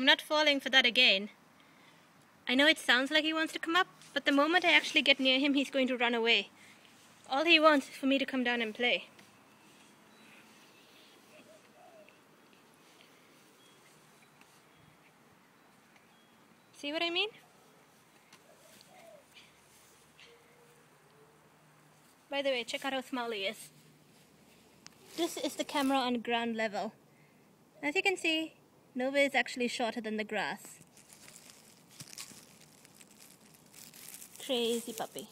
I'm not falling for that again. I know it sounds like he wants to come up, but the moment I actually get near him, he's going to run away. All he wants is for me to come down and play. See what I mean? By the way, check out how small he is. This is the camera on ground level. As you can see, Nova is actually shorter than the grass. Crazy puppy.